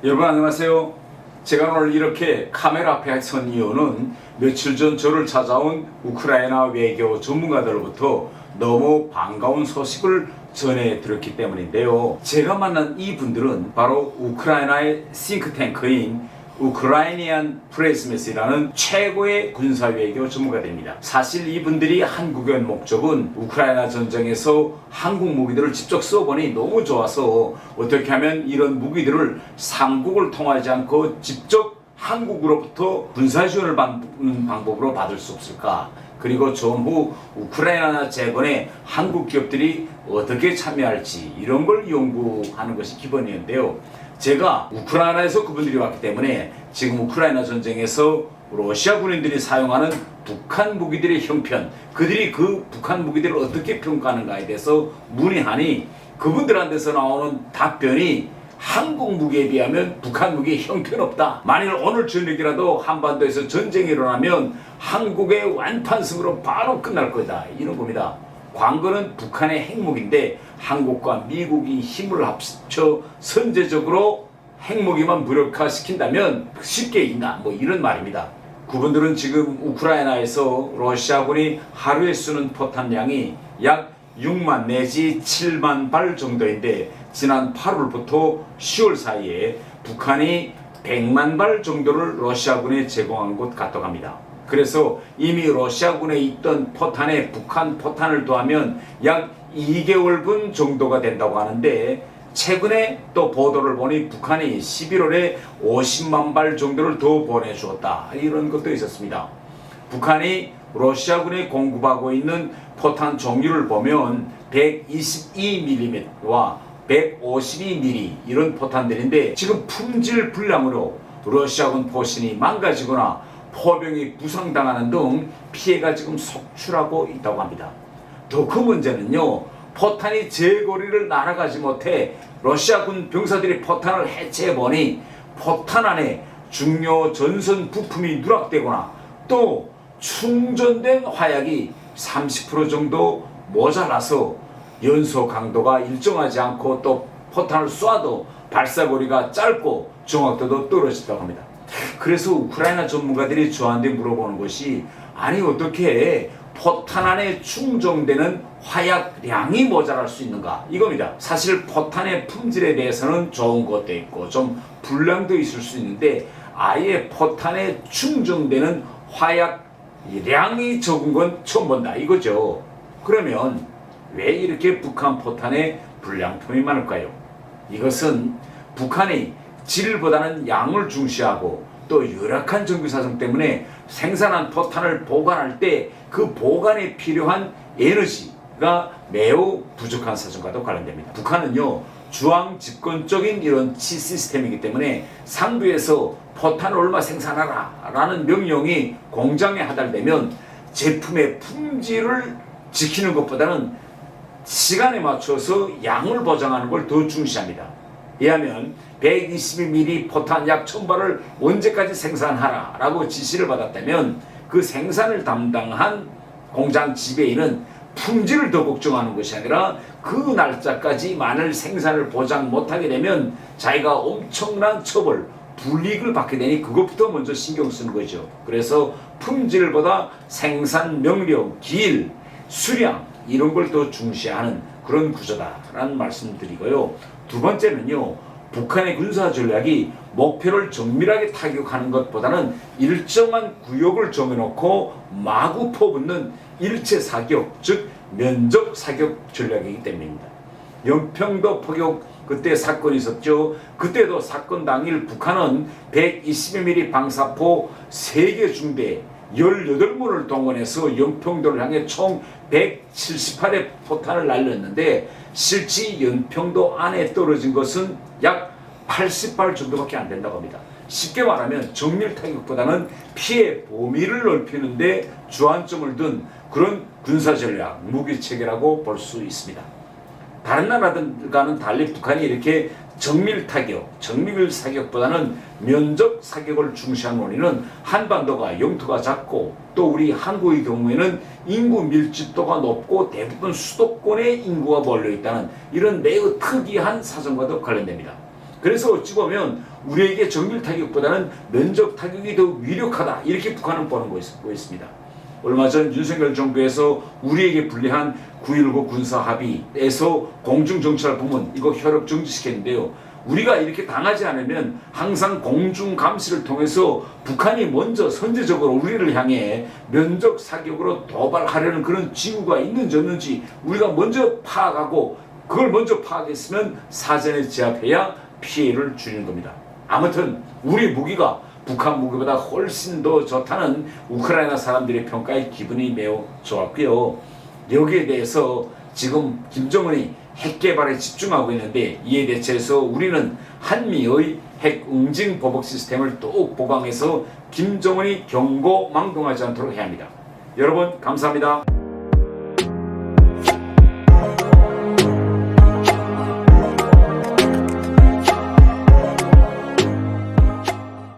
여러분 안녕하세요. 제가 오늘 이렇게 카메라 앞에 선 이유는 며칠 전 저를 찾아온 우크라이나 외교 전문가들로부터 너무 반가운 소식을 전해드렸기 때문인데요. 제가 만난 이분들은 바로 우크라이나의 싱크탱크인 우크라이니안 프레스메스라는 최고의 군사외교 전문가들입니다. 사실 이분들이 한국에 온 목적은 우크라이나 전쟁에서 한국 무기들을 직접 써보니 너무 좋아서 어떻게 하면 이런 무기들을 삼국을 통하지 않고 직접 한국으로부터 군사 지원을 받는 방법으로 받을 수 없을까? 그리고 전후 우크라이나 재건에 한국 기업들이 어떻게 참여할지 이런 걸 연구하는 것이 기본이었는데요. 제가 우크라이나에서 그분들이 왔기 때문에 지금 우크라이나 전쟁에서 러시아 군인들이 사용하는 북한 무기들의 형편, 그들이 그 북한 무기들을 어떻게 평가하는가에 대해서 문의하니 그분들한테서 나오는 답변이 한국 무기에 비하면 북한 무기의 형편없다. 만일 오늘 저녁이라도 한반도에서 전쟁이 일어나면 한국의 완판승으로 바로 끝날 거다. 이런 겁니다. 광거는 북한의 핵무기인데 한국과 미국이 힘을 합쳐 선제적으로 핵무기만 무력화시킨다면 쉽게 있나? 뭐 이런 말입니다. 그분들은 지금 우크라이나에서 러시아군이 하루에 쏘는 포탄량이 약 6만 내지 7만 발 정도인데 지난 8월부터 10월 사이에 북한이 100만 발 정도를 러시아군에 제공한 것 같다고 합니다. 그래서 이미 러시아군에 있던 포탄에 북한 포탄을 더하면 약 2개월분 정도가 된다고 하는데 최근에 또 보도를 보니 북한이 11월에 50만 발 정도를 더 보내주었다. 이런 것도 있었습니다. 북한이 러시아군에 공급하고 있는 포탄 종류를 보면 122mm와 152mm 이런 포탄들인데 지금 품질 불량으로 러시아군 포신이 망가지거나 포병이 부상당하는 등 피해가 지금 속출하고 있다고 합니다. 더 큰 문제는요, 포탄이 제거리를 날아가지 못해 러시아군 병사들이 포탄을 해체해보니 포탄 안에 중요 전선 부품이 누락되거나 또 충전된 화약이 30% 정도 모자라서 연소 강도가 일정하지 않고 또 포탄을 쏴도 발사거리가 짧고 정확도도 떨어진다고 합니다. 그래서 우크라이나 전문가들이 저한테 물어보는 것이 아니 어떻게 포탄 안에 충전되는 화약량이 모자랄 수 있는가 이겁니다. 사실 포탄의 품질에 대해서는 좋은 것도 있고 좀 불량도 있을 수 있는데 아예 포탄에 충전되는 화약량이 적은 건 처음 본다 이거죠. 그러면 왜 이렇게 북한 포탄에 불량품이 많을까요? 이것은 북한이 질보다는 양을 중시하고 또 열악한 정규 사정 때문에 생산한 포탄을 보관할 때 그 보관에 필요한 에너지가 매우 부족한 사정과도 관련됩니다. 북한은요 주황 집권적인 이런 치 시스템이기 때문에 상부에서 포탄을 얼마 생산하라 라는 명령이 공장에 하달되면 제품의 품질을 지키는 것보다는 시간에 맞춰서 양을 보장하는 걸 더 중시합니다. 이하면 122mm 포탄 약 1000발을 언제까지 생산하라 라고 지시를 받았다면 그 생산을 담당한 공장 지배인은 품질을 더 걱정하는 것이 아니라 그 날짜까지 만일 생산을 보장 못하게 되면 자기가 엄청난 처벌, 불이익을 받게 되니 그것부터 먼저 신경 쓰는 거죠. 그래서 품질보다 생산 명령, 길, 수량 이런 걸 더 중시하는 그런 구조다라는 말씀드리고요. 두 번째는요. 북한의 군사 전략이 목표를 정밀하게 타격하는 것보다는 일정한 구역을 정해놓고 마구 퍼붓는 일체 사격, 즉 면적 사격 전략이기 때문입니다. 연평도 포격 그때 사건이 있었죠. 그때도 사건 당일 북한은 120mm 방사포 3개 중대 18문을 동원해서 연평도를 향해 총 178의 포탄을 날렸는데 실제 연평도 안에 떨어진 것은 약 80발 정도밖에 안 된다고 합니다. 쉽게 말하면 정밀 타격보다는 피해 범위를 넓히는데 주안점을 둔 그런 군사전략, 무기체계라고 볼 수 있습니다. 다른 나라들과는 달리 북한이 이렇게 정밀 타격, 정밀 사격보다는 면적 사격을 중시한 원인은 한반도가 영토가 작고 또 우리 한국의 경우에는 인구 밀집도가 높고 대부분 수도권에 인구가 몰려 있다는 이런 매우 특이한 사정과도 관련됩니다. 그래서 어찌 보면 우리에게 정밀 타격보다는 면적 타격이 더 위력하다, 이렇게 북한은 보는 거였습니다. 얼마 전 윤석열 정부에서 우리에게 불리한 9.19 군사합의에서 공중정찰부문 이거 효력 정지시켰는데요. 우리가 이렇게 당하지 않으면 항상 공중감시를 통해서 북한이 먼저 선제적으로 우리를 향해 면적 사격으로 도발하려는 그런 징후가 있는지 없는지 우리가 먼저 파악하고, 그걸 먼저 파악했으면 사전에 제압해야 피해를 줄이는 겁니다. 아무튼 우리 무기가 북한 무기보다 훨씬 더 좋다는 우크라이나 사람들의 평가에 기분이 매우 좋았고요. 여기에 대해서 지금 김정은이 핵 개발에 집중하고 있는데, 이에 대처해서 우리는 한미의 핵 응징 보복 시스템을 또 보강해서 김정은이 경고망동하지 않도록 해야 합니다. 여러분 감사합니다.